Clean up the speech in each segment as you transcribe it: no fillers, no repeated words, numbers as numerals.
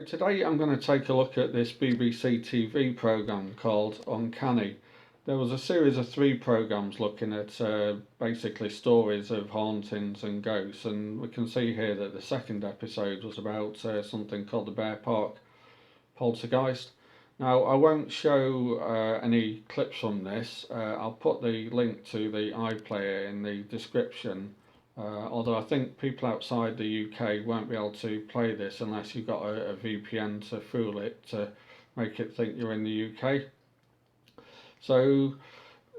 Today I'm going to take a look at this BBC TV programme called Uncanny. There was a series of 3 programmes looking at basically stories of hauntings and ghosts, and we can see here that the second episode was about something called the Bear Park Poltergeist. Now I won't show any clips from this. I'll put the link to the iPlayer in the description. Although I think people outside the UK won't be able to play this unless you've got a VPN to fool it to make it think you're in the UK. So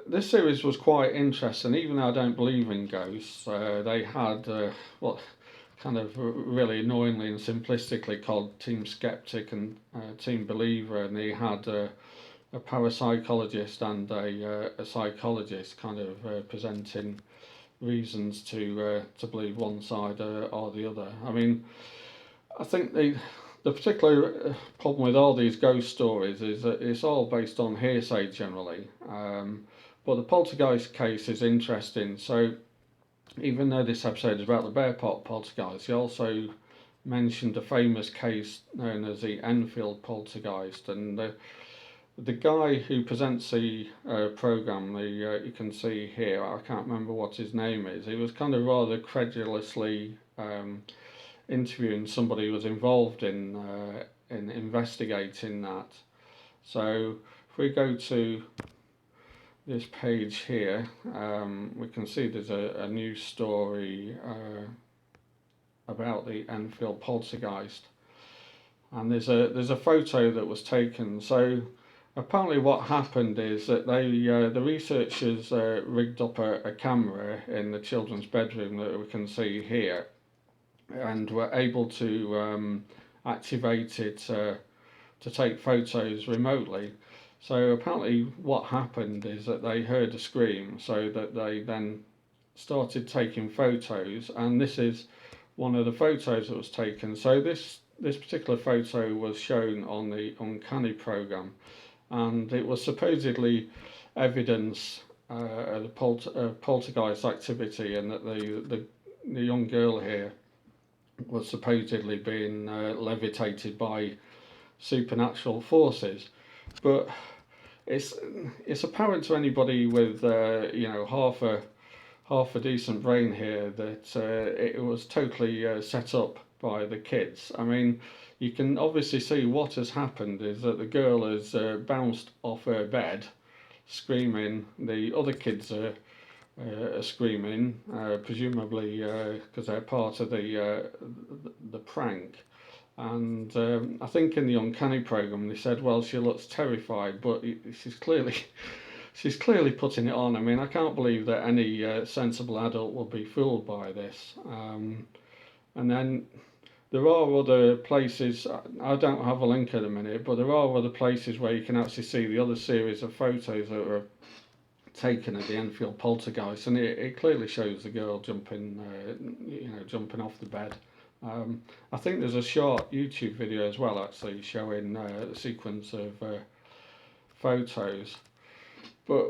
this series was quite interesting, even though I don't believe in ghosts. They had what kind of really annoyingly and simplistically called Team Skeptic and Team Believer, and they had a parapsychologist and a psychologist kind of presenting reasons to believe one side or the other. I mean, I think the particular problem with all these ghost stories is that it's all based on hearsay generally. But the poltergeist case is interesting. So even though this episode is about the Bear Park Poltergeist, he also mentioned a famous case known as the Enfield Poltergeist, and the guy who presents the program, you can see here, I can't remember what his name is. He was kind of rather credulously interviewing somebody who was involved in investigating that. So if we go to this page here, we can see there's a news story about the Enfield Poltergeist, and there's a photo that was taken. So apparently what happened is that the researchers rigged up a camera in the children's bedroom that we can see here, and were able to activate it to take photos remotely. So apparently what happened is that they heard a scream, so that they then started taking photos, and this is one of the photos that was taken. So this particular photo was shown on the Uncanny programme, and it was supposedly evidence of poltergeist activity, and that the young girl here was supposedly being levitated by supernatural forces. But it's apparent to anybody with half a decent brain here that it was totally set up by the kids. I mean, you can obviously see what has happened is that the girl has bounced off her bed, screaming. The other kids are screaming, presumably because they're part of the prank. And I think in the Uncanny programme they said, well, she looks terrified, but she's clearly putting it on. I mean, I can't believe that any sensible adult will be fooled by this. And then there are other places, I don't have a link at the minute, but there are other places where you can actually see the other series of photos that were taken at the Enfield Poltergeist, and it clearly shows the girl jumping off the bed. I think there's a short YouTube video as well, actually, showing a sequence of photos. But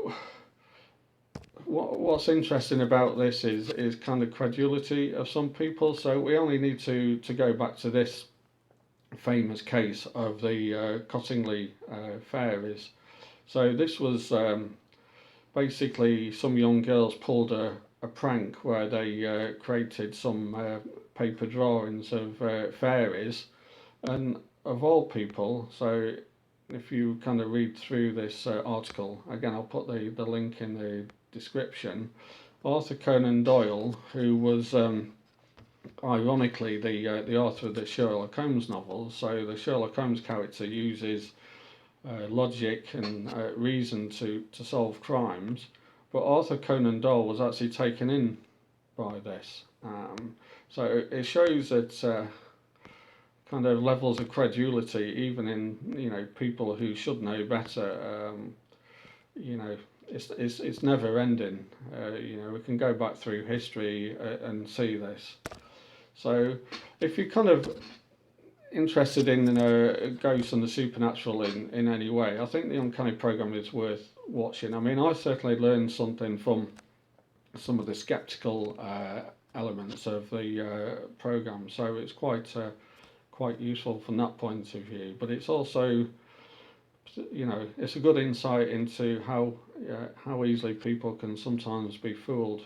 what's interesting about this is kind of credulity of some people. So we only need to go back to this famous case of the Cottingley fairies. So this was basically some young girls pulled a prank where they created some paper drawings of fairies, and of all people, so if you kind of read through this article, again I'll put the link in the description, Arthur Conan Doyle, who was ironically the author of the Sherlock Holmes novels, so the Sherlock Holmes character uses logic and reason to solve crimes, but Arthur Conan Doyle was actually taken in by this. So it shows that kind of levels of credulity, even in people who should know better. It's never ending. We can go back through history and see this. So if you're kind of interested in ghosts and the supernatural in any way, I think the Uncanny programme is worth watching. I mean, I certainly learned something from some of the skeptical elements of the programme, so it's quite quite useful from that point of view. But it's also, it's a good insight into how easily people can sometimes be fooled